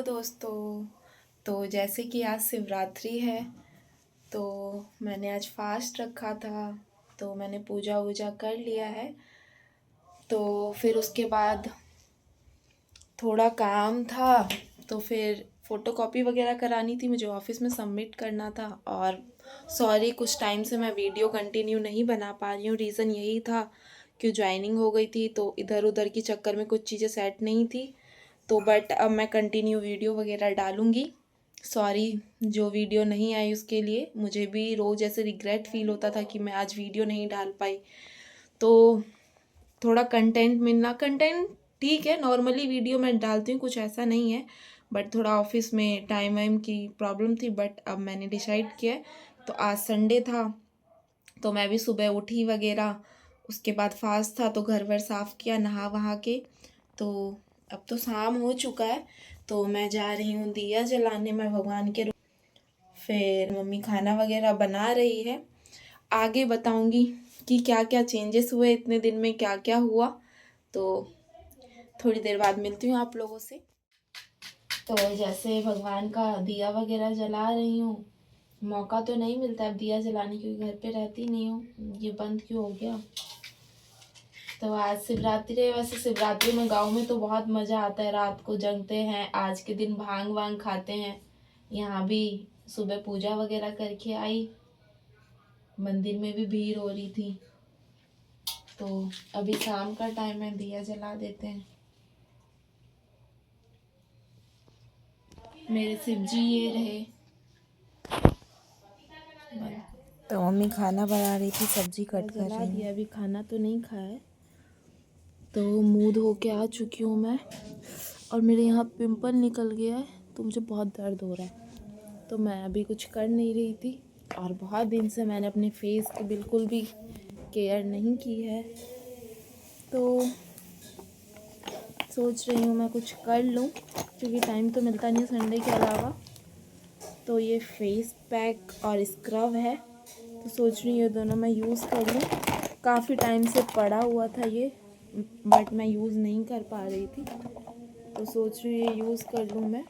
दोस्तों। तो जैसे कि आज शिवरात्रि है, तो मैंने आज फास्ट रखा था। तो मैंने पूजा वूजा कर लिया है। तो फिर उसके बाद थोड़ा काम था, तो फिर फ़ोटोकॉपी वगैरह करानी थी, मुझे ऑफ़िस में सबमिट करना था। और सॉरी, कुछ टाइम से मैं वीडियो कंटिन्यू नहीं बना पा रही हूँ। रीज़न यही था कि ज्वाइनिंग हो गई थी, तो इधर उधर की चक्कर में कुछ चीज़ें सेट नहीं थी। तो बट अब मैं कंटिन्यू वीडियो वगैरह डालूँगी। सॉरी जो वीडियो नहीं आई उसके लिए। मुझे भी रोज़ ऐसे रिग्रेट फील होता था कि मैं आज वीडियो नहीं डाल पाई। तो थोड़ा कंटेंट मिलना, कंटेंट ठीक है, नॉर्मली वीडियो मैं डालती हूँ, कुछ ऐसा नहीं है। बट थोड़ा ऑफिस में टाइम वाइम की प्रॉब्लम थी। बट अब मैंने डिसाइड किया है। तो आज संडे था, तो मैं भी सुबह उठी वगैरह, उसके बाद फास्ट था, तो घर वर साफ़ किया नहा वहा के। तो अब तो शाम हो चुका है, तो मैं जा रही हूँ दिया जलाने में भगवान के। फिर मम्मी खाना वगैरह बना रही है। आगे बताऊंगी कि क्या क्या चेंजेस हुए इतने दिन में, क्या क्या हुआ। तो थोड़ी देर बाद मिलती हूँ आप लोगों से। तो जैसे भगवान का दिया वगैरह जला रही हूँ। मौका तो नहीं मिलता अब दिया जलाने, क्योंकि घर पे रहती नहीं हूँ। ये बंद क्यों हो गया। तो आज शिवरात्रि है। वैसे शिवरात्रि में गांव में तो बहुत मज़ा आता है, रात को जगते हैं, आज के दिन भांग वांग खाते हैं। यहाँ भी सुबह पूजा वगैरह करके आई, मंदिर में भी भीड़ हो रही थी। तो अभी शाम का टाइम है, दिया जला देते हैं। मेरे शिव जी ये रहे। तो मम्मी खाना बना रही थी, सब्जी कट कर जला रही दिया, है। अभी खाना तो नहीं खाया है। तो मुँह धो के आ चुकी हूँ मैं। और मेरे यहाँ पिंपल निकल गया है, तो मुझे बहुत दर्द हो रहा है। तो मैं अभी कुछ कर नहीं रही थी। और बहुत दिन से मैंने अपने फेस की बिल्कुल भी केयर नहीं की है। तो सोच रही हूँ मैं कुछ कर लूँ, क्योंकि टाइम तो मिलता नहीं है संडे के अलावा। तो ये फेस पैक और स्क्रब है, तो सोच रही हूँ ये दोनों मैं यूज़ कर लूँ। काफ़ी टाइम से पड़ा हुआ था ये, बट मैं यूज़ नहीं कर पा रही थी। तो सोच रही हूँ ये यूज़ कर लूँ मैं।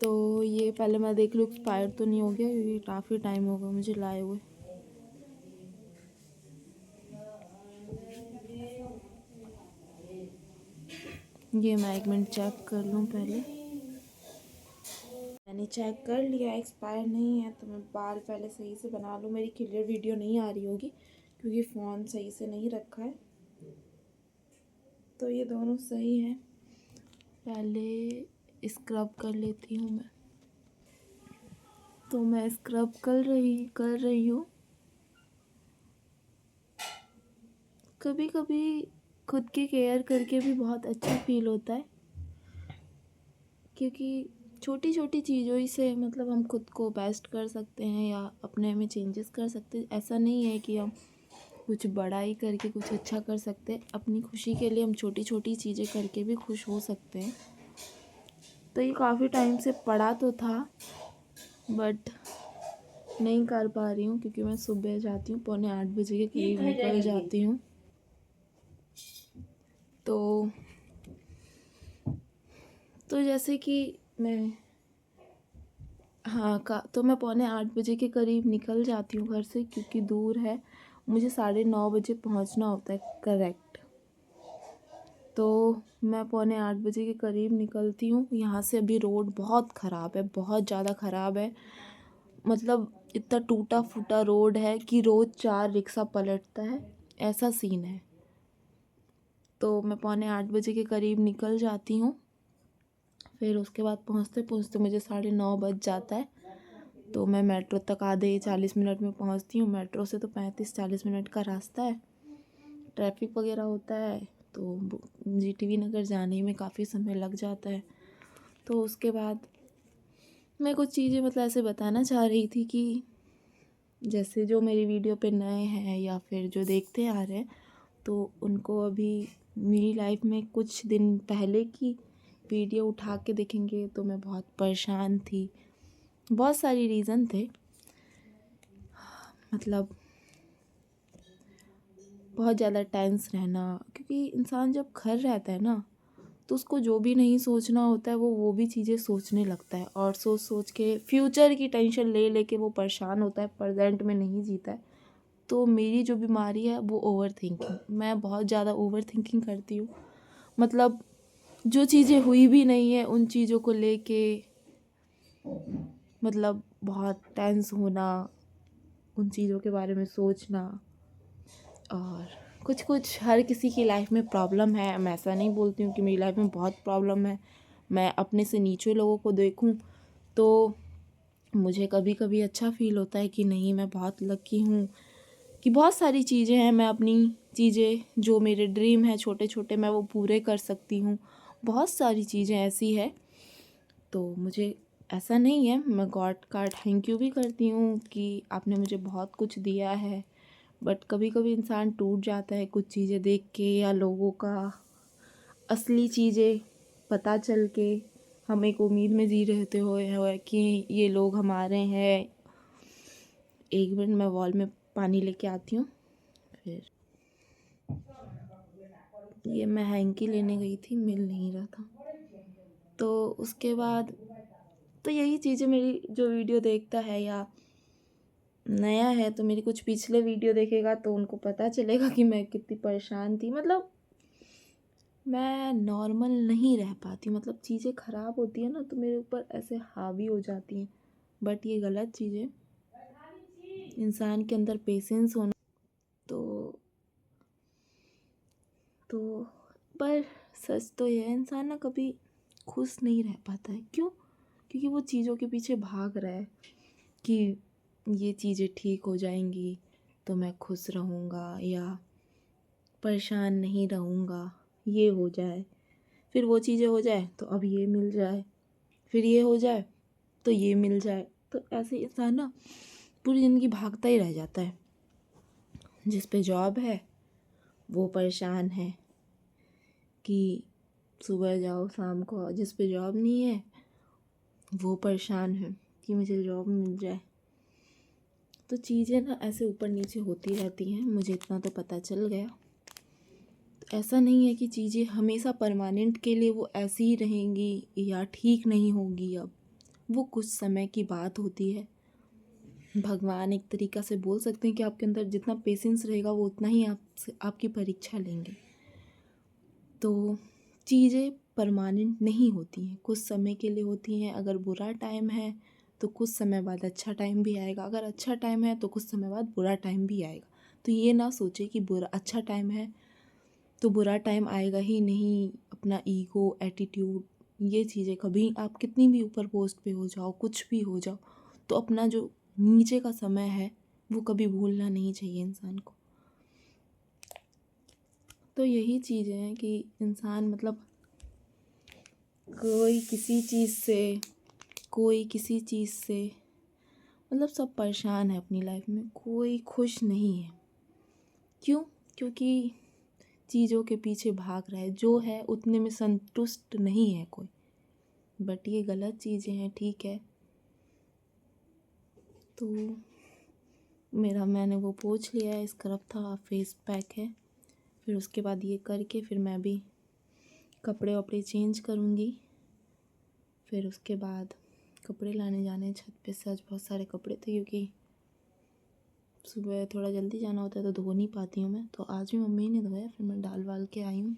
तो ये पहले मैं देख लूँ एक्सपायर तो नहीं हो गया, क्योंकि काफ़ी टाइम होगा मुझे लाए हुए। ये मैं 1 मिनट चेक कर लूँ पहले। मैंने चेक कर लिया, एक्सपायर नहीं है। तो मैं बाल पहले सही से बना लूँ। मेरी क्लियर वीडियो नहीं आ रही होगी, क्योंकि फ़ोन सही से नहीं रखा है। तो ये दोनों सही हैं। पहले स्क्रब कर लेती हूँ मैं। तो मैं स्क्रब कर रही हूँ। कभी कभी खुद की केयर करके भी बहुत अच्छा फील होता है, क्योंकि छोटी छोटी चीज़ों ही से मतलब हम खुद को बेस्ट कर सकते हैं या अपने में चेंजेस कर सकते हैं। ऐसा नहीं है कि हम कुछ बड़ा ही करके कुछ अच्छा कर सकते हैं। अपनी खुशी के लिए हम छोटी छोटी चीज़ें करके भी खुश हो सकते हैं। तो ये काफ़ी टाइम से पड़ा तो था, बट नहीं कर पा रही हूँ, क्योंकि मैं सुबह जाती हूँ, 7:45 के करीब निकल जाती हूँ। तो जैसे कि मैं तो मैं 7:45 के करीब निकल जाती हूँ घर से, क्योंकि दूर है। मुझे 9:30 पहुँचना होता है करेक्ट। तो मैं 7:45 के करीब निकलती हूँ यहाँ से। अभी रोड बहुत ख़राब है, बहुत ज़्यादा ख़राब है। मतलब इतना टूटा फूटा रोड है कि रोज़ 4 रिक्शा पलटता है, ऐसा सीन है। तो मैं 7:45 के करीब निकल जाती हूँ। फिर उसके बाद पहुँचते पहुँचते मुझे 9:30 बज जाता है। तो मैं मेट्रो तक आधे 40 मिनट में पहुँचती हूँ। मेट्रो से तो 35-40 मिनट का रास्ता है। ट्रैफिक वगैरह होता है, तो जीटीवी नगर जाने में काफ़ी समय लग जाता है। तो उसके बाद मैं कुछ चीज़ें मतलब ऐसे बताना चाह रही थी कि जैसे जो मेरी वीडियो पे नए हैं या फिर जो देखते आ रहे हैं, तो उनको अभी मेरी लाइफ में कुछ दिन पहले की वीडियो उठा के देखेंगे तो मैं बहुत परेशान थी। बहुत सारी रीज़न थे, मतलब बहुत ज़्यादा टेंस रहना, क्योंकि इंसान जब घर रहता है ना, तो उसको जो भी नहीं सोचना होता है वो भी चीज़ें सोचने लगता है, और सोच सोच के फ्यूचर की टेंशन ले लेके वो परेशान होता है, प्रेजेंट में नहीं जीता है। तो मेरी जो बीमारी है वो ओवर थिंकिंग, मैं बहुत ज़्यादा ओवर थिंकिंग करती हूँ। मतलब जो चीज़ें हुई भी नहीं है उन चीज़ों को लेके मतलब बहुत टेंस होना, उन चीज़ों के बारे में सोचना। और कुछ कुछ हर किसी की लाइफ में प्रॉब्लम है, मैं ऐसा नहीं बोलती हूँ कि मेरी लाइफ में बहुत प्रॉब्लम है। मैं अपने से नीचे लोगों को देखूँ तो मुझे कभी कभी अच्छा फील होता है कि नहीं, मैं बहुत लकी हूँ कि बहुत सारी चीज़ें हैं, मैं अपनी चीज़ें जो मेरे ड्रीम है छोटे छोटे मैं वो पूरे कर सकती हूँ। बहुत सारी चीज़ें ऐसी है, तो मुझे ऐसा नहीं है, मैं गॉड का थैंक यू भी करती हूँ कि आपने मुझे बहुत कुछ दिया है। बट कभी कभी इंसान टूट जाता है कुछ चीज़ें देख के, या लोगों का असली चीज़ें पता चल के। हम एक उम्मीद में जी रहते हुए कि ये लोग हमारे हैं। एक मिनट, मैं वॉल में पानी लेके आती हूँ। फिर ये मैं हैंकी लेने गई थी, मिल नहीं रहा था। तो उसके बाद तो यही चीज़ें, मेरी जो वीडियो देखता है या नया है तो मेरी कुछ पिछले वीडियो देखेगा तो उनको पता चलेगा कि मैं कितनी परेशान थी। मतलब मैं नॉर्मल नहीं रह पाती, मतलब चीज़ें ख़राब होती है ना तो मेरे ऊपर ऐसे हावी हो जाती हैं। बट ये गलत चीज़ है, इंसान के अंदर पेशेंस होना। तो पर सच तो ये है, इंसान ना कभी खुश नहीं रह पाता है। क्यों? क्योंकि वो चीज़ों के पीछे भाग रहा है कि ये चीज़ें ठीक हो जाएंगी तो मैं खुश रहूँगा या परेशान नहीं रहूँगा, ये हो जाए, फिर वो चीज़ें हो जाए तो अब ये मिल जाए, फिर ये हो जाए तो ये मिल जाए। तो ऐसे इंसान ना पूरी ज़िंदगी भागता ही रह जाता है। जिस पे जॉब है वो परेशान है कि सुबह जाओ शाम को आओ, जिस पे जॉब नहीं है वो परेशान है कि मुझे जॉब मिल जाए। तो चीज़ें ना ऐसे ऊपर नीचे होती रहती हैं, मुझे इतना तो पता चल गया। तो ऐसा नहीं है कि चीज़ें हमेशा परमानेंट के लिए वो ऐसी ही रहेंगी या ठीक नहीं होगी। अब वो कुछ समय की बात होती है। भगवान एक तरीक़ा से बोल सकते हैं कि आपके अंदर जितना पेशेंस रहेगा वो उतना ही आपसे आपकी परीक्षा लेंगे। तो चीज़ें परमानेंट नहीं होती हैं, कुछ समय के लिए होती हैं। अगर बुरा टाइम है तो कुछ समय बाद अच्छा टाइम भी आएगा, अगर अच्छा टाइम है तो कुछ समय बाद बुरा टाइम भी आएगा। तो ये ना सोचे कि बुरा अच्छा टाइम है तो बुरा टाइम आएगा ही नहीं। अपना ईगो, एटीट्यूड, ये चीज़ें कभी आप कितनी भी ऊपर पोस्ट पे हो जाओ, कुछ भी हो जाओ, तो अपना जो नीचे का समय है वो कभी भूलना नहीं चाहिए इंसान को। तो यही चीज़ें हैं कि इंसान मतलब कोई किसी चीज़ से मतलब सब परेशान है अपनी लाइफ में, कोई खुश नहीं है। क्यों? क्योंकि चीज़ों के पीछे भाग रहा है, जो है उतने में संतुष्ट नहीं है कोई। बट ये गलत चीज़ें हैं, ठीक है। तो मैंने वो पोंछ लिया है, स्क्रब था, फेस पैक है। फिर उसके बाद ये करके फिर मैं भी कपड़े वपड़े चेंज करूँगी। फिर उसके बाद कपड़े लाने जाने छत पे से। आज बहुत सारे कपड़े थे क्योंकि सुबह थोड़ा जल्दी जाना होता है तो धो नहीं पाती हूँ मैं, तो आज भी मम्मी ने धोया, फिर मैं डाल वाल के आई हूँ।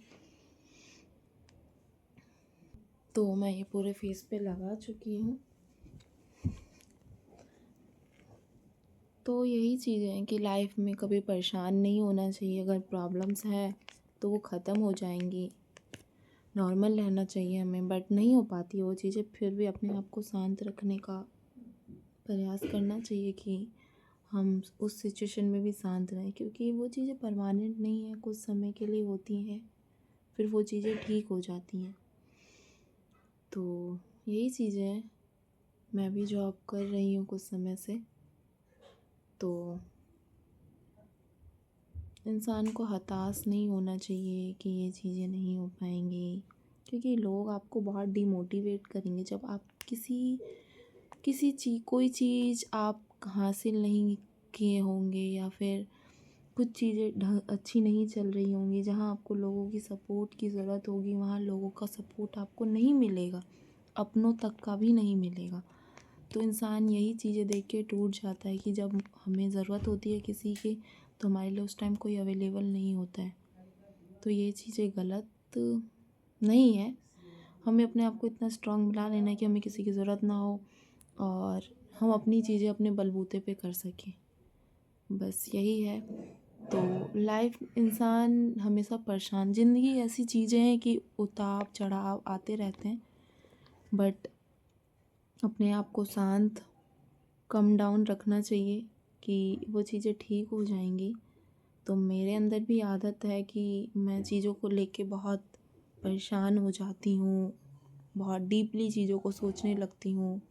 तो मैं ये पूरे फेस पे लगा चुकी हूँ। तो यही चीज़ें हैं कि लाइफ में कभी परेशान नहीं होना चाहिए। अगर प्रॉब्लम्स हैं तो वो ख़त्म हो जाएंगी, नॉर्मल रहना चाहिए हमें। बट नहीं हो पाती वो चीज़ें, फिर भी अपने आप को शांत रखने का प्रयास करना चाहिए कि हम उस सिचुएशन में भी शांत रहें, क्योंकि वो चीज़ें परमानेंट नहीं है, कुछ समय के लिए होती हैं, फिर वो चीज़ें ठीक हो जाती हैं। तो यही चीज़ें हैं। मैं भी जॉब कर रही हूँ कुछ समय से, तो इंसान को हताश नहीं होना चाहिए कि ये चीज़ें नहीं हो पाएंगी, क्योंकि लोग आपको बहुत डिमोटिवेट करेंगे। जब आप कोई चीज़ आप हासिल नहीं किए होंगे या फिर कुछ चीज़ें ढंग अच्छी नहीं चल रही होंगी, जहाँ आपको लोगों की सपोर्ट की ज़रूरत होगी वहाँ लोगों का सपोर्ट आपको नहीं मिलेगा, अपनों तक का भी नहीं मिलेगा। तो इंसान यही चीज़ें देख के टूट जाता है कि जब हमें ज़रूरत होती है किसी की तो हमारे लिए उस टाइम कोई अवेलेबल नहीं होता है। तो ये चीज़ें गलत नहीं है। हमें अपने आप को इतना स्ट्रांग बना लेना है कि हमें किसी की ज़रूरत ना हो और हम अपनी चीज़ें अपने बलबूते पे कर सकें, बस यही है। तो लाइफ इंसान हमेशा परेशान, ज़िंदगी ऐसी चीज़ें हैं कि उतार चढ़ाव आते रहते हैं, बट अपने आप को शांत कम डाउन रखना चाहिए कि वो चीज़ें ठीक हो जाएंगी। तो मेरे अंदर भी आदत है कि मैं चीज़ों को लेके बहुत परेशान हो जाती हूँ, बहुत डीपली चीज़ों को सोचने लगती हूँ,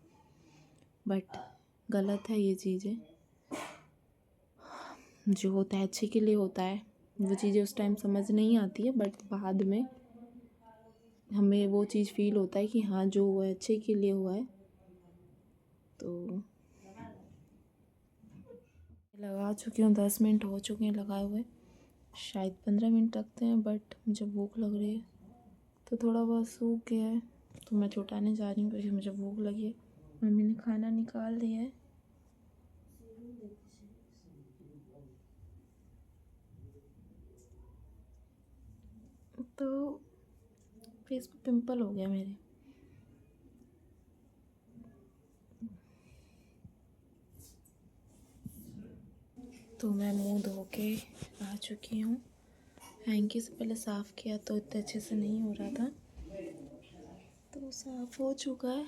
बट गलत है ये चीज़ें। जो होता है अच्छे के लिए होता है, वो चीज़ें उस टाइम समझ नहीं आती है, बट बाद में हमें वो चीज़ फील होता है कि हाँ जो हुआ है अच्छे के लिए हुआ है। तो लगा चुकी हूँ, 10 मिनट हो चुके हैं लगाए हुए, शायद 15 मिनट लगते हैं, बट मुझे भूख लग रही है तो थोड़ा बहुत सूख गया है तो मैं छुटाने जा रही हूँ क्योंकि मुझे भूख लगी है। मम्मी ने खाना निकाल दिया है। तो फेस पे पिंपल हो गया मेरे। तो मैं मुंह धो के आ चुकी हूँ। हैंकी से पहले साफ़ किया तो इतने अच्छे से नहीं हो रहा था, तो साफ़ हो चुका है।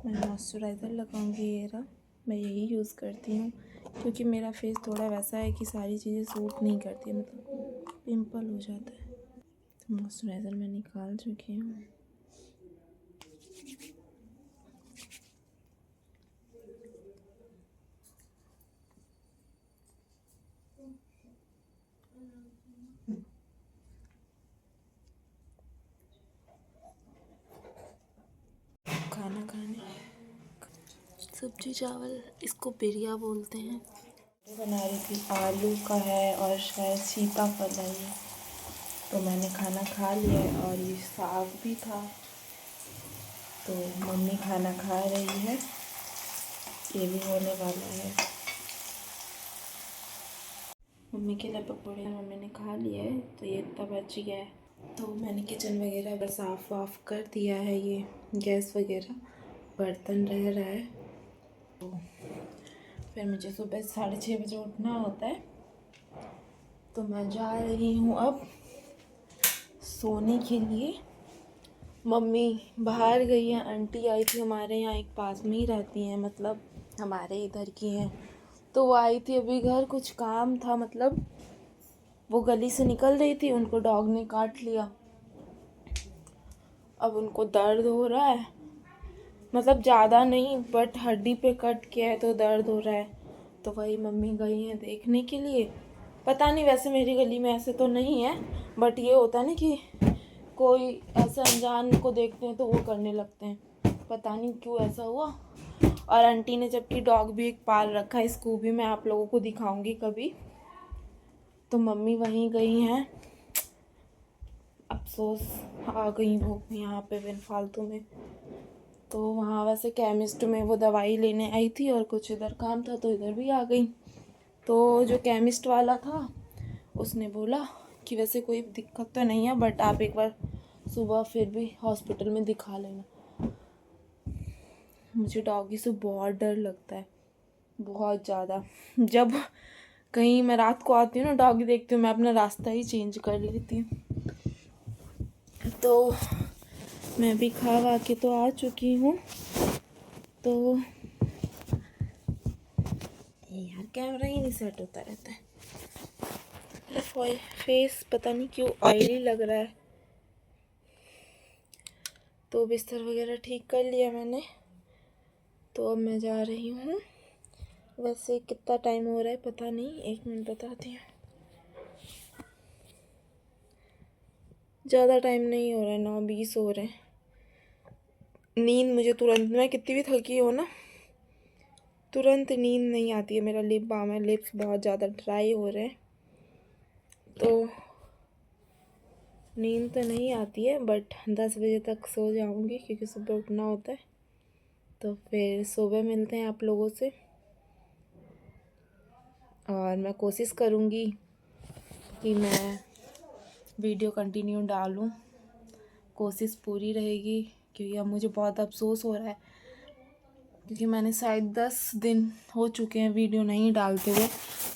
मैं मॉइस्चराइज़र लगाऊंगी, ये रहा, मैं यही यूज़ करती हूँ क्योंकि मेरा फेस थोड़ा वैसा है कि सारी चीज़ें सूट नहीं करती, मतलब पिंपल हो जाता है। तो मॉइस्चराइज़र मैं निकाल चुकी हूँ। खाना खाने सब्जी चावल, इसको बिरिया बोलते हैं, बना रही थी। आलू का है और शायद सीताफल है ये। तो मैंने खाना खा लिया है और ये साग भी था। तो मम्मी खाना खा रही है, ये भी होने वाला है। मम्मी के लिए पकौड़े मम्मी ने खा लिया है तो ये इतना बच गया है। तो मैंने किचन वगैरह बस साफ़ वाफ़ कर दिया है, ये गैस वगैरह, बर्तन रह रहा है। तो फिर मुझे सुबह 6:30 बजे उठना होता है, तो मैं जा रही हूँ अब सोने के लिए। मम्मी बाहर गई है, आंटी आई थी हमारे यहाँ, एक पास में ही रहती हैं, मतलब हमारे इधर की हैं, तो वो आई थी अभी घर, कुछ काम था, मतलब वो गली से निकल रही थी, उनको डॉग ने काट लिया। अब उनको दर्द हो रहा है, मतलब ज़्यादा नहीं बट हड्डी पे कट किया है तो दर्द हो रहा है। तो वही मम्मी गई हैं देखने के लिए। पता नहीं, वैसे मेरी गली में ऐसे तो नहीं है, बट ये होता है ना कि कोई ऐसे अनजान को देखते हैं तो वो करने लगते हैं, पता नहीं क्यों ऐसा हुआ। और आंटी ने जबकि डॉग भी एक पाल रखा है, इसको भी मैं आप लोगों को दिखाऊंगी कभी। तो मम्मी वहीं गई हैं, अफसोस आ गई वो यहाँ पे बिन फालतू में। तो वहाँ वैसे केमिस्ट में वो दवाई लेने आई थी और कुछ इधर काम था तो इधर भी आ गई। तो जो केमिस्ट वाला था उसने बोला कि वैसे कोई दिक्कत तो नहीं है, बट आप एक बार सुबह फिर भी हॉस्पिटल में दिखा लेना। मुझे डॉगी से बहुत डर लगता है, बहुत ज़्यादा। जब कहीं मैं रात को आती हूँ ना, डॉगी देखती हूँ, मैं अपना रास्ता ही चेंज कर लेती हूँ। तो मैं भी खा वा के तो आ चुकी हूँ। तो यार कैमरा ही नहीं सेट होता रहता है, फेस पता नहीं क्यों ऑयली लग रहा है। तो बिस्तर वगैरह ठीक कर लिया मैंने, तो अब मैं जा रही हूँ। वैसे कितना टाइम हो रहा है पता नहीं, 1 मिनट बताती हूँ। ज़्यादा टाइम नहीं हो रहा है, 9:20 हो रहे हैं। नींद मुझे तुरंत, मैं कितनी भी थकी हो ना, तुरंत नींद नहीं आती है। मेरा लिप बाम है, लिप्स बहुत ज़्यादा ड्राई हो रहे हैं, तो नींद तो नहीं आती है, बट 10 बजे तक सो जाऊंगी क्योंकि सुबह उठना होता है। तो फिर सुबह मिलते हैं आप लोगों से, और मैं कोशिश करूंगी कि मैं वीडियो कंटिन्यू डालूं। कोशिश पूरी रहेगी, क्योंकि अब मुझे बहुत अफसोस हो रहा है, क्योंकि मैंने शायद 10 दिन हो चुके हैं वीडियो नहीं डालते हुए।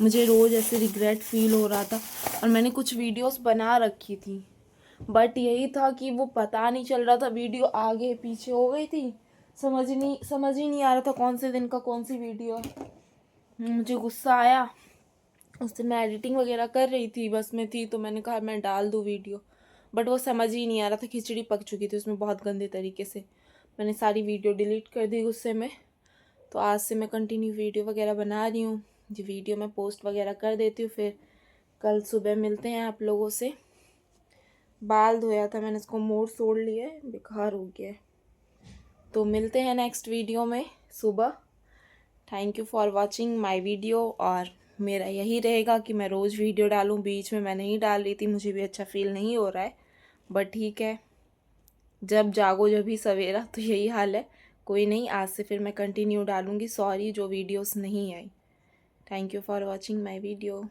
मुझे रोज़ ऐसे रिग्रेट फील हो रहा था, और मैंने कुछ वीडियोस बना रखी थी, बट यही था कि वो पता नहीं चल रहा था, वीडियो आगे पीछे हो गई थी, समझ ही नहीं आ रहा था कौन से दिन का कौन सी वीडियो है। मुझे गुस्सा आया, उससे मैं एडिटिंग वगैरह कर रही थी, बस में थी, तो मैंने कहा मैं डाल दूँ वीडियो, बट वो समझ ही नहीं आ रहा था, खिचड़ी पक चुकी थी उसमें बहुत गंदे तरीके से। मैंने सारी वीडियो डिलीट कर दी गुस्से में। तो आज से मैं कंटिन्यू वीडियो वगैरह बना रही हूँ, जो वीडियो मैं पोस्ट वगैरह कर देती हूँ। फिर कल सुबह मिलते हैं आप लोगों से। बाल धोया था मैंने, इसको मोड़ लिया है, बेकार हो गया है। तो मिलते हैं नेक्स्ट वीडियो में सुबह। Thank you for watching my video. और मेरा यही रहेगा कि मैं रोज़ वीडियो डालूं, बीच में मैं नहीं डाल रही थी, मुझे भी अच्छा फील नहीं हो रहा है, बट ठीक है, जब जागो जब भी सवेरा, तो यही हाल है। कोई नहीं, आज से फिर मैं कंटिन्यू डालूंगी। सॉरी जो वीडियोस नहीं आई। Thank you for watching my video.